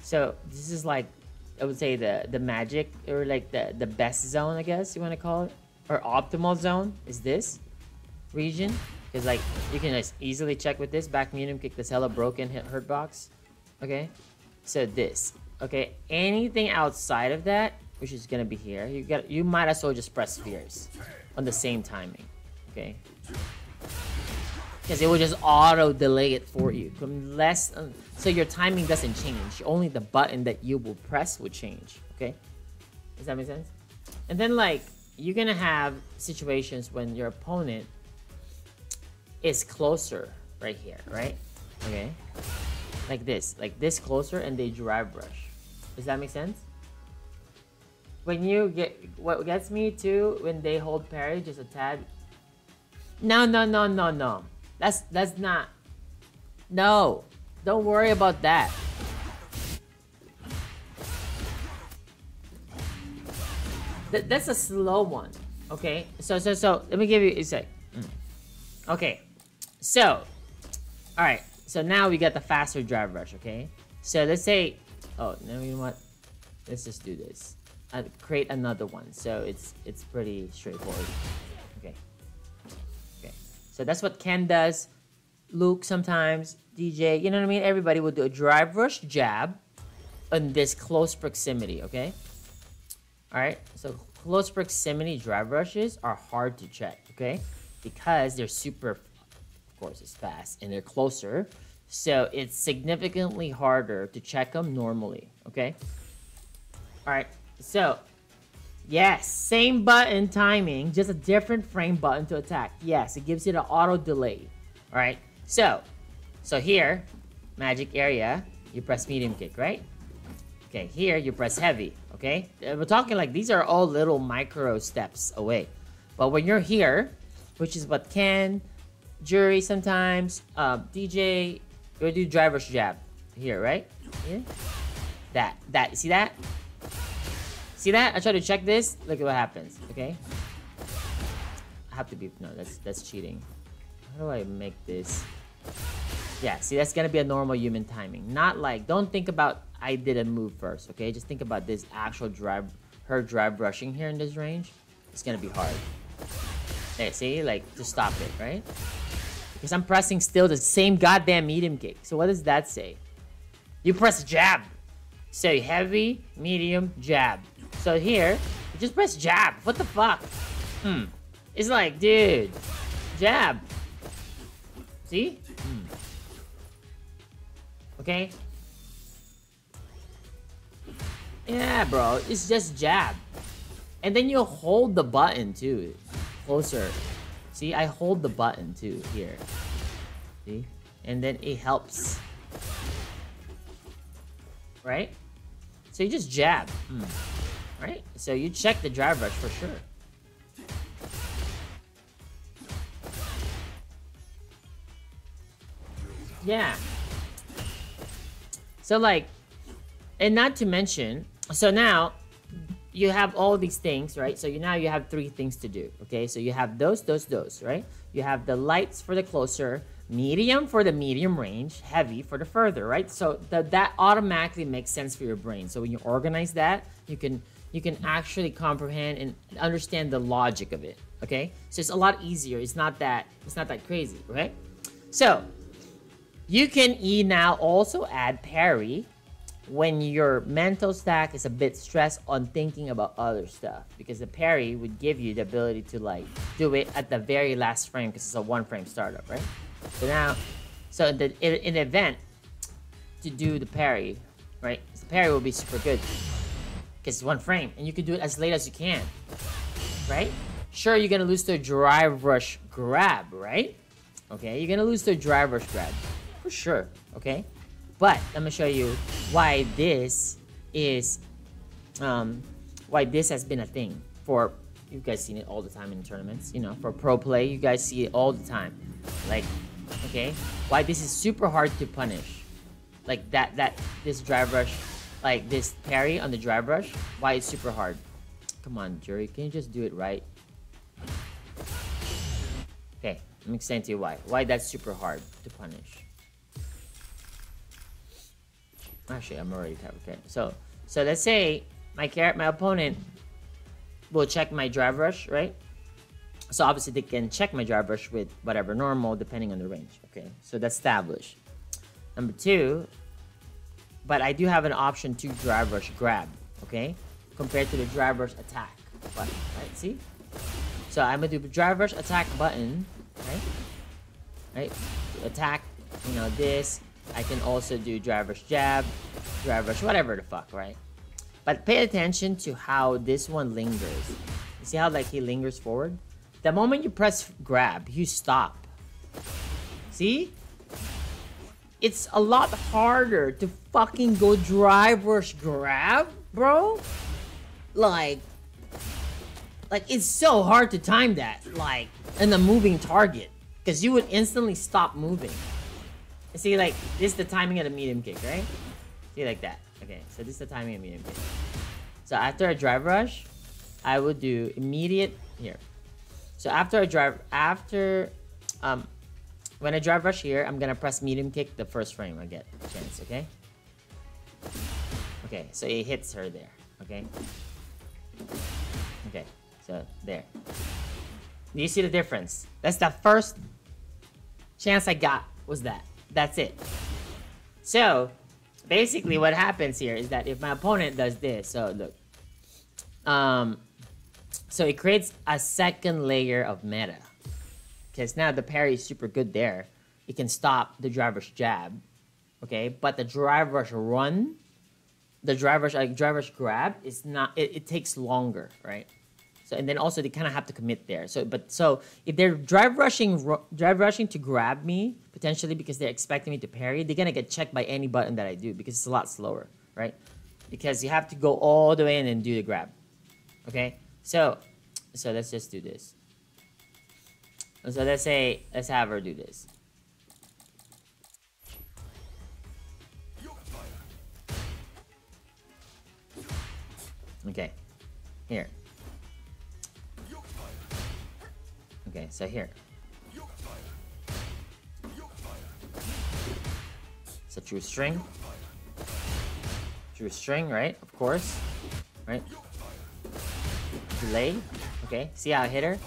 So this is like, I would say the magic, or like the best zone, I guess you want to call it, or optimal zone is this region, because like you can just easily check with this back medium kick, this hella broken hurt box. Okay, so this, okay, anything outside of that, which is gonna be here, you might as well just press spheres on the same timing. Okay, because it will just auto delay it for you, unless so your timing doesn't change, only the button that you will press will change. Okay, does that make sense? And then like you're gonna have situations when your opponent is closer right here, right? Okay, like this closer, and they drive brush. Does that make sense? When you get, what gets me too, when they hold parry just a tad. No. That's not. No, don't worry about that. That's a slow one. Okay, so let me give you a sec. Okay, so all right, so now we got the faster drive rush. Okay, so let's say, oh no, you know what, let's just do this, create another one, so it's pretty straightforward. Okay, so that's what Ken does, Luke sometimes, DJ, you know what I mean, everybody will do a drive rush jab on this close proximity. Okay, all right, so close proximity drive rushes are hard to check, okay, because they're super, of course it's fast and they're closer, so it's significantly harder to check them normally. Okay, all right, so yes, same button timing, just a different frame button to attack. Yes, it gives you the auto delay. All right, so here, magic area, you press medium kick, right? Okay, here you press heavy. Okay, we're talking like these are all little micro steps away, but when you're here, which is what Ken, Jury sometimes, DJ, you'll do driver's jab here, right? Here, that, see that? See that? I try to check this. Look at what happens. Okay, I have to be, no, that's cheating. How do I make this? Yeah, see, that's gonna be a normal human timing. Not like, don't think about I did a move first, okay? Just think about this actual her drive rushing here in this range. It's gonna be hard. Hey, see, like, to stop it, right? Because I'm pressing still the same goddamn medium kick. So what does that say? You press jab. Say heavy, medium, jab. So here, you just press jab. What the fuck? It's like, dude, jab. See? Okay? Yeah, bro, it's just jab. And then you hold the button too. Closer. See, I hold the button too here. See? And then it helps. Right? So you just jab. Right? So you check the drive rush for sure. Yeah. So like, and not to mention, so now you have all these things, right? So now you have 3 things to do, okay? So you have those, right? You have the lights for the closer, medium for the medium range, heavy for the further, right? So that automatically makes sense for your brain. So when you organize that, you can actually comprehend and understand the logic of it, okay? So it's a lot easier. It's not that crazy, right? So you can now also add parry when your mental stack is a bit stressed on thinking about other stuff, because the parry would give you the ability to like do it at the very last frame, because it's a 1-frame startup, right? So now, so in the event to do the parry, right? The parry will be super good because it's 1 frame, and you can do it as late as you can, right? Sure, you're gonna lose to a drive rush grab, right? Okay, you're gonna lose to a drive rush grab for sure. Okay. But I'm gonna show you why this is, why this has been a thing for, you guys seen it all the time in tournaments, you know, for pro play, you guys see it all the time. Like, okay, why this is super hard to punish. Like this drive rush, like this parry on the drive rush, why it's super hard. Come on, Jury, can you just do it right? Okay, let me explain to you why that's super hard to punish. Actually, I'm already tapped. Okay, so let's say my opponent will check my drive rush, right? So obviously they can check my drive rush with whatever normal depending on the range. Okay, so that's established. Number two, but I do have an option to drive rush grab, okay, compared to the drive rush attack button, right? See? So I'm gonna do the drive rush attack button, right? Right? Attack, you know, this. I can also do drive rush jab, drive rush, whatever the fuck, right? But pay attention to how this one lingers. You see how like he lingers forward? The moment you press grab, you stop. See? It's a lot harder to fucking go drive rush grab, bro. Like it's so hard to time that, like, in a moving target. Because you would instantly stop moving. See, like, this is the timing of the medium kick, right? See, like that. Okay, so this is the timing of medium kick. So after a drive rush, I would do immediate here. So after I drive, when I drive rush here, I'm gonna press medium kick the first frame I get a chance, okay? Okay, so it hits her there, okay? Okay, so there. Do you see the difference? That's the first chance I got was that. That's it. So, basically what happens here is that if my opponent does this, so look. So it creates a second layer of meta. Because now the parry is super good there. It can stop the drive rush jab. Okay, but the drive rush run, the drive rush grab is not, it takes longer, right? So, and then also they kind of have to commit there. So if they're drive rushing to grab me, potentially because they're expecting me to parry, they're gonna get checked by any button that I do because it's a lot slower, right? Because you have to go all the way in and do the grab. Okay? So let's just do this. So let's have her do this. Okay. Here. Okay, so here. So true string. True string, right? Of course. Right? Delay. Okay, see how I hit her?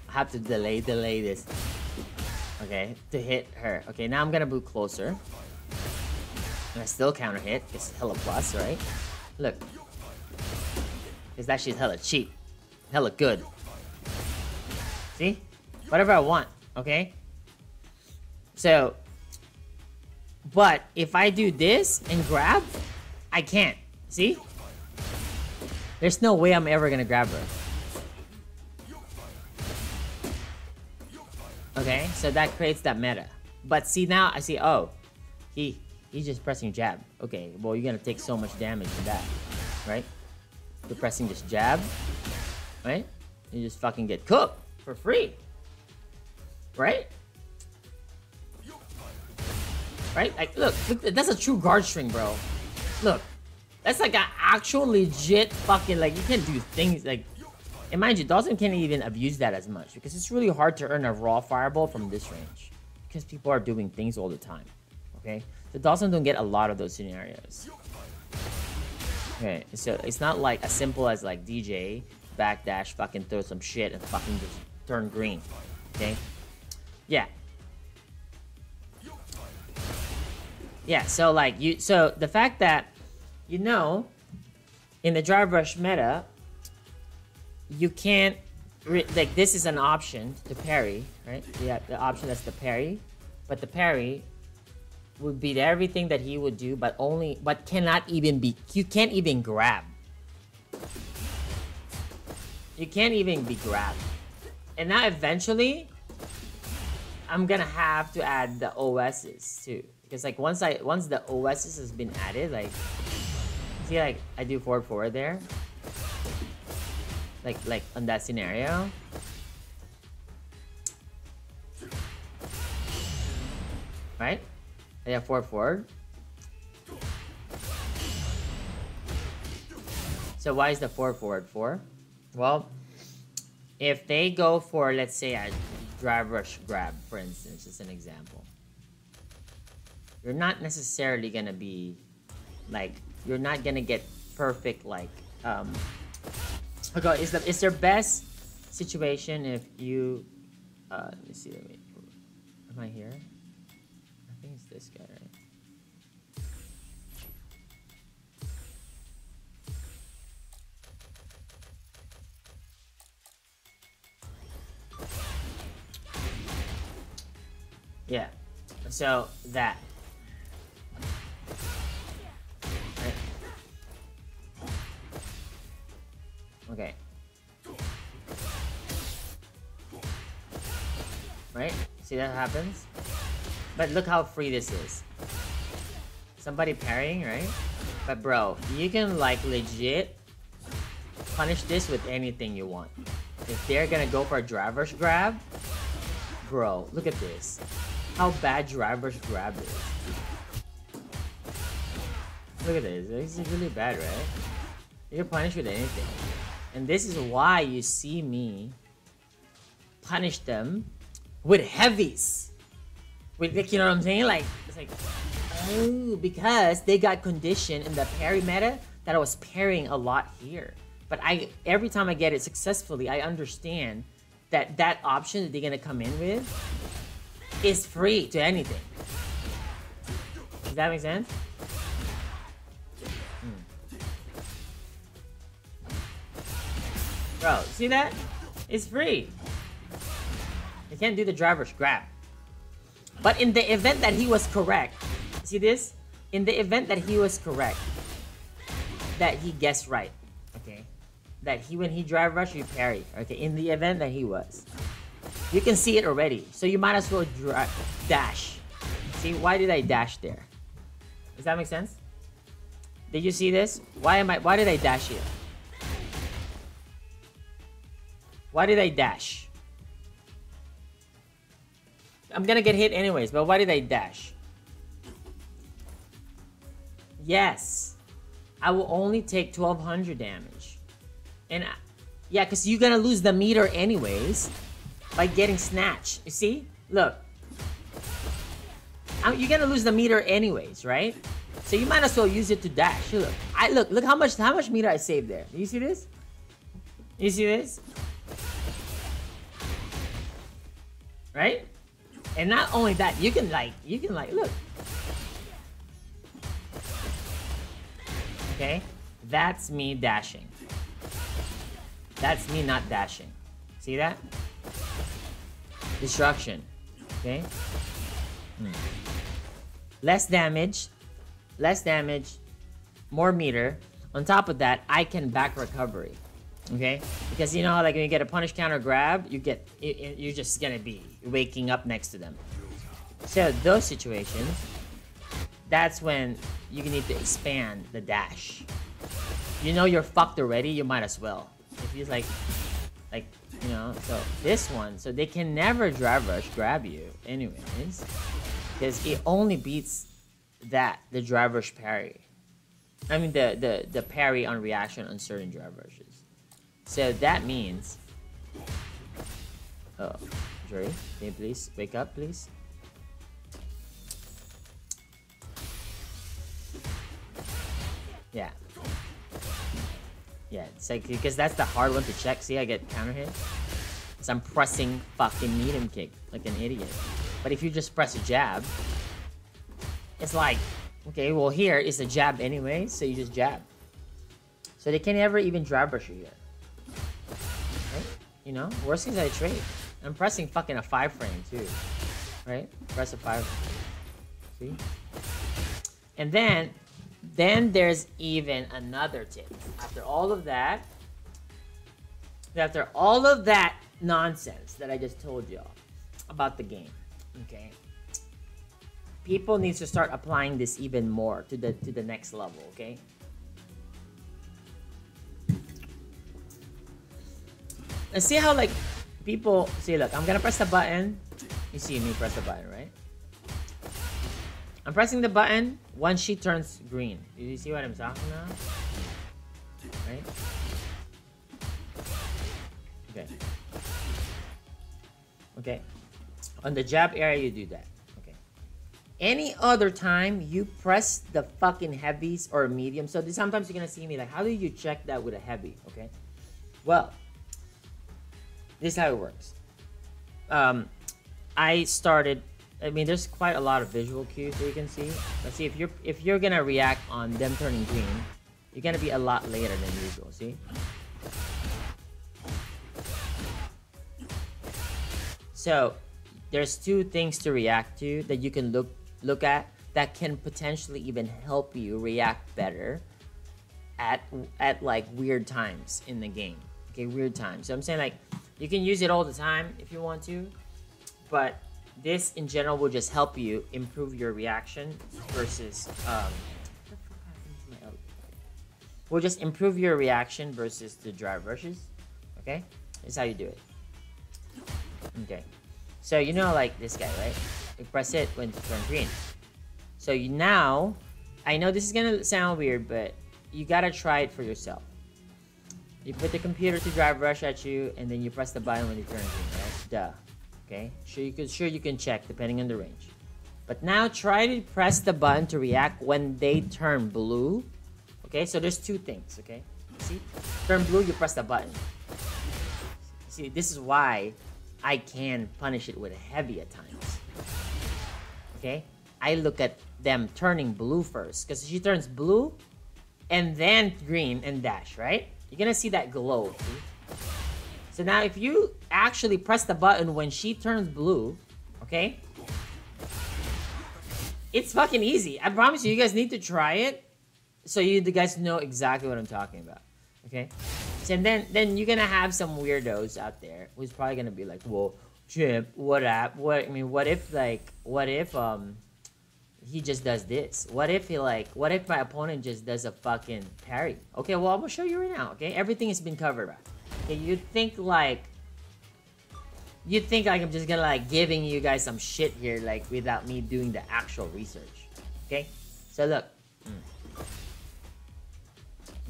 I have to delay this. Okay, to hit her. Okay, now I'm gonna move closer. And I still counter hit. It's hella plus, right? Look. Because that shit's hella cheap. Hella good. See? Whatever I want, okay? So, but if I do this and grab, I can't. See? There's no way I'm ever gonna grab her. Okay, so that creates that meta. But see now, I see, oh, he's just pressing jab. Okay, well, you're gonna take so much damage from that, right? You're pressing just jab, right? You just fucking get cooked for free, right? Right? Like, look, that's a true guard string, bro. Look, that's like an actual legit fucking, like, you can't do things like, and mind you, Dawson can't even abuse that as much because it's really hard to earn a raw fireball from this range because people are doing things all the time, okay? So Dawson don't get a lot of those scenarios. Okay, so it's not like as simple as like DJ, backdash, fucking throw some shit and fucking just turn green, okay? Yeah. Yeah, so like so the fact that, you know, in the drive rush meta, you can't, like this is an option to parry, right? Yeah, the option that's the parry, but the parry would beat everything that he would do, but cannot even be, you can't even grab. You can't even be grabbed. And now eventually, I'm gonna have to add the OSs too. Because like once the OSs has been added, like, see like I do forward there. Like on that scenario. Right? I have forward. So why is the forward for? Well, if they go for, let's say, a drive rush grab, for instance, as an example. you're not necessarily gonna be like, you're not gonna get perfect like okay, it's their best situation if you let me see, am I here? I think it's this guy, right? Yeah, so that. Right. Okay. Right? See that happens? But look how free this is. Somebody parrying, right? But bro, you can like legit punish this with anything you want. If they're gonna go for a driver's grab, bro, look at this. How bad driver's grab is. Look at this. This is really bad, right? You can punish with anything. And this is why you see me punish them with heavies. With, like, you know what I'm saying? Like, it's like, oh, because they got conditioned in the parry meta that I was parrying a lot here. But every time I get it successfully, I understand that that option that they're gonna come in with is free to anything. Does that make sense? Bro, see that? It's free. You can't do the driver's grab. But in the event that he was correct, see this? In the event that he was correct, that he guessed right, okay? That when he drive rush, you parry, okay? In the event that he was. You can see it already, so you might as well dash. See, why did I dash there? Does that make sense? Did you see this? Why did I dash here? Why did I dash? I'm gonna get hit anyways, but why did I dash? Yes, I will only take 1200 damage. And yeah, because you're gonna lose the meter anyways by getting snatched. You see? Look. You're gonna lose the meter anyways, right? So you might as well use it to dash. Look how much meter I saved there. You see this? You see this? Right? And not only that, you can like, look. Okay? That's me dashing. That's me not dashing. See that? Destruction. Okay? Less damage, more meter. On top of that, I can back recovery. Okay? Because you know how like when you get a punish counter grab, you're just gonna be waking up next to them. So those situations, that's when you need to expand the dash. You know you're fucked already, you might as well. If you like, you know, so this one, so they can never drive rush grab you anyways. Because it only beats the drive rush parry. I mean the parry on reaction on certain drive rushes. So that means, oh, Jerry, can you please wake up, please? Yeah. Yeah, it's like, because that's the hard one to check. See, I get counter hit. Because I'm pressing fucking medium kick like an idiot. But if you just press a jab, it's like, okay, well here is a jab anyway, so you just jab. So they can never even drive rush you here. Right? You know, worst things I trade. I'm pressing fucking a 5 frame too. Right? Press a 5. See? And then there's even another tip. After all of that nonsense that I just told y'all about the game, okay? People need to start applying this even more to the next level, okay? And see how like people see, look, I'm gonna press the button. You see me press the button, right? I'm pressing the button, one sheet turns green. Do you see what I'm talking about? Right? Okay. Okay. On the jab area, you do that. Okay. Any other time you press the fucking heavies or medium, so sometimes you're gonna see me like, how do you check that with a heavy? Okay, well, this is how it works. I mean, there's quite a lot of visual cues that you can see. Let's see, if you're gonna react on them turning green, you're gonna be a lot later than usual. See? So there's two things to react to that you can look at that can potentially even help you react better at like weird times in the game. Okay, weird times. So I'm saying, like, you can use it all the time if you want to, but this in general will just help you improve your reaction versus will just improve your reaction versus the drive rushes. Okay, this is how you do it. Okay, so you know, like this guy, right? You press it when it turns green. So you now, I know this is gonna sound weird, but you gotta try it for yourself. You put the computer to drive rush at you, and then you press the button when it turns green, right? Duh. Okay, sure you can check depending on the range. But now try to press the button to react when they turn blue. Okay, so there's two things, okay? See? Turn blue, you press the button. See, this is why I can punish it with a heavy at times. Okay? I look at them turning blue first, because she turns blue and then green and dash, right? You're gonna see that glow. See? So now if you actually press the button when she turns blue, okay? It's fucking easy. I promise you guys need to try it so you guys know exactly what I'm talking about. Okay? So, and then you're gonna have some weirdos out there who's probably gonna be like, well, Chip, what if he just does this? What if my opponent just does a fucking parry? Okay, well, I'm gonna show you right now, okay? Everything has been covered up. Okay, you think like I'm just gonna like giving you guys some shit here, like without me doing the actual research. Okay, so look.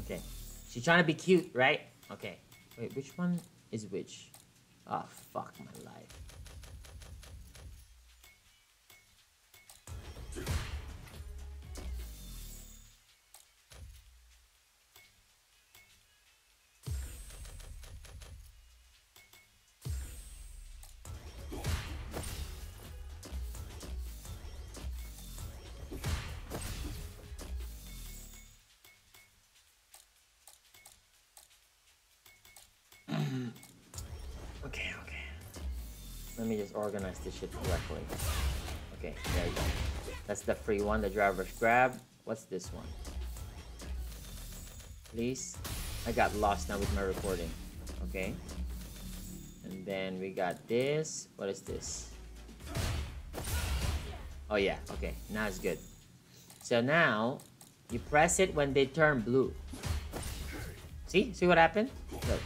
Okay, she's trying to be cute, right? Okay, wait, which one is which? Oh, fuck my life. Okay. Let me just organize this shit correctly. Okay, there you go. That's the free one, the driver's grab. What's this one? Please? I got lost now with my recording. Okay. And then we got this. What is this? Oh yeah, okay. Now it's good. So now, you press it when they turn blue. See? See what happened? Look.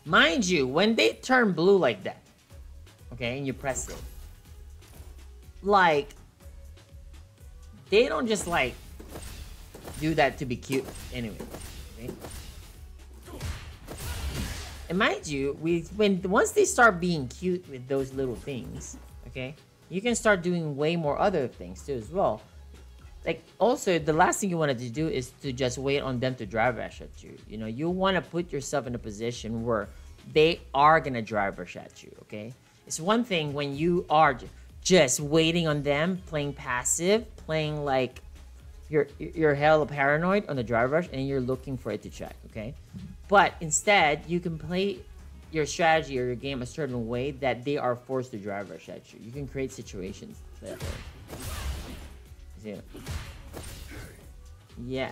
Mind you, when they turn blue like that, okay, and you press it, like, they don't just like do that to be cute anyway. Okay? And mind you, once they start being cute with those little things, okay, you can start doing way more other things too as well. Like, also, the last thing you wanted to do is to just wait on them to drive rush at you. You know, you want to put yourself in a position where they are going to drive rush at you, okay? It's one thing when you are just waiting on them, playing passive, playing like you're hella paranoid on the drive rush, and you're looking for it to check, okay? But instead, you can play your strategy or your game a certain way that they are forced to drive rush at you. You can create situations that way. Yeah.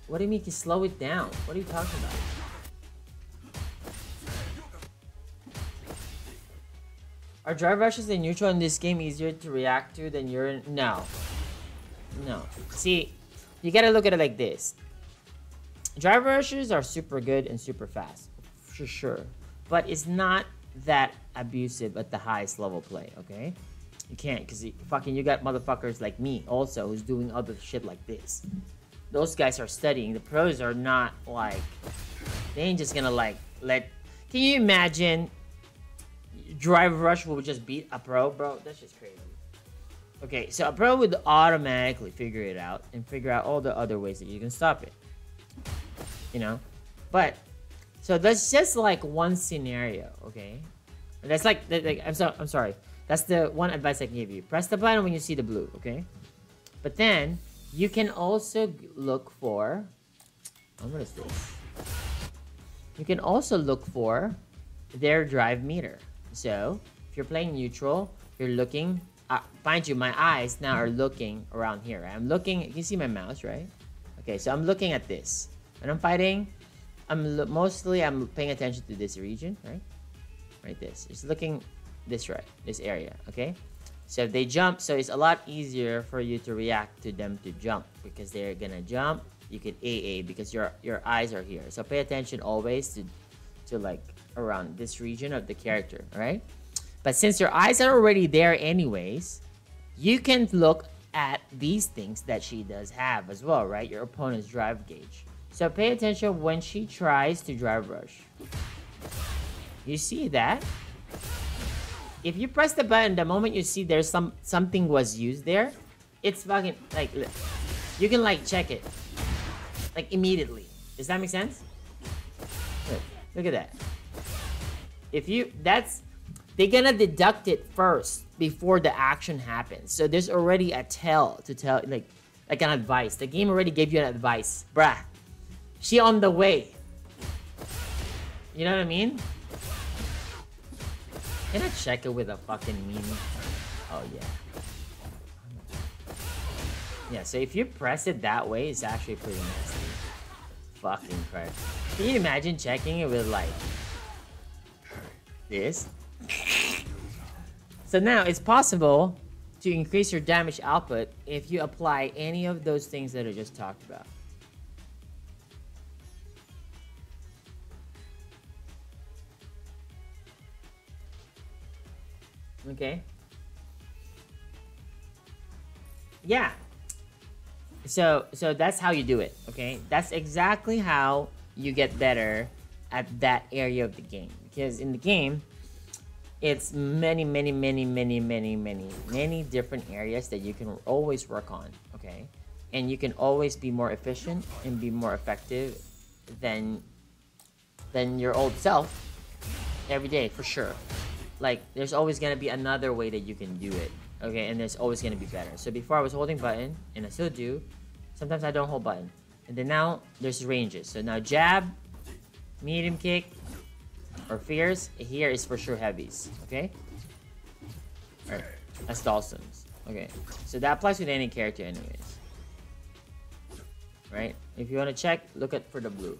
What do you mean to slow it down? What are you talking about? Are drive rushes and neutral in this game easier to react to than you're... No. No. See, you gotta look at it like this. Drive rushes are super good and super fast. For sure. But it's not that abusive at the highest level play, okay? You can't, because you got motherfuckers like me also who's doing other shit like this. Those guys are studying. The pros are not like, they ain't just gonna like let... Can you imagine drive rush will just beat a pro, bro? That's just crazy. Okay, so a pro would automatically figure it out and figure out all the other ways that you can stop it. You know? But, so that's just like one scenario, okay? That's like I'm sorry. That's the one advice I can give you. Press the button when you see the blue, okay? But then, you can also look for... what is this? You can also look for their drive meter. So, if you're playing neutral, you're looking... mind you, my eyes now are looking around here. Right? I'm looking... You can see my mouse, right? Okay, so I'm looking at this. When I'm fighting, mostly I'm paying attention to this region, right? Right, this. It's looking this area, okay? So if they jump, so it's a lot easier for you to react to them to jump because they're gonna jump. You can AA because your eyes are here. So pay attention always to like around this region of the character, alright? But since your eyes are already there anyways, you can look at these things that she does have as well, right? Your opponent's drive gauge. So pay attention when she tries to drive rush. You see that? If you press the button, the moment you see there's something was used there, it's fucking like you can like check it like immediately. Does that make sense? Look at that. If you they're gonna deduct it first before the action happens. So there's already a tell to tell like an advice. The game already gave you an advice, bruh. She on the way. You know what I mean? Can I check it with a fucking meme? Oh, yeah. Yeah, so if you press it that way, it's actually pretty nasty. Fucking Christ. Can you imagine checking it with, like, this? So now, it's possible to increase your damage output if you apply any of those things that I just talked about. Okay. Yeah. So that's how you do it, okay? That's exactly how you get better at that area of the game. Because in the game, it's many different areas that you can always work on, okay? And you can always be more efficient and be more effective than your old self every day, for sure. Like, there's always gonna be another way that you can do it, okay? And there's always gonna be better. So before I was holding button, and I still do, sometimes I don't hold button. And then now, there's ranges. So now jab, medium kick, or fierce, here is for sure heavies, okay? Alright, that's Dawson's. Okay, so that applies with any character anyways. Right? If you wanna check, look at for the blue.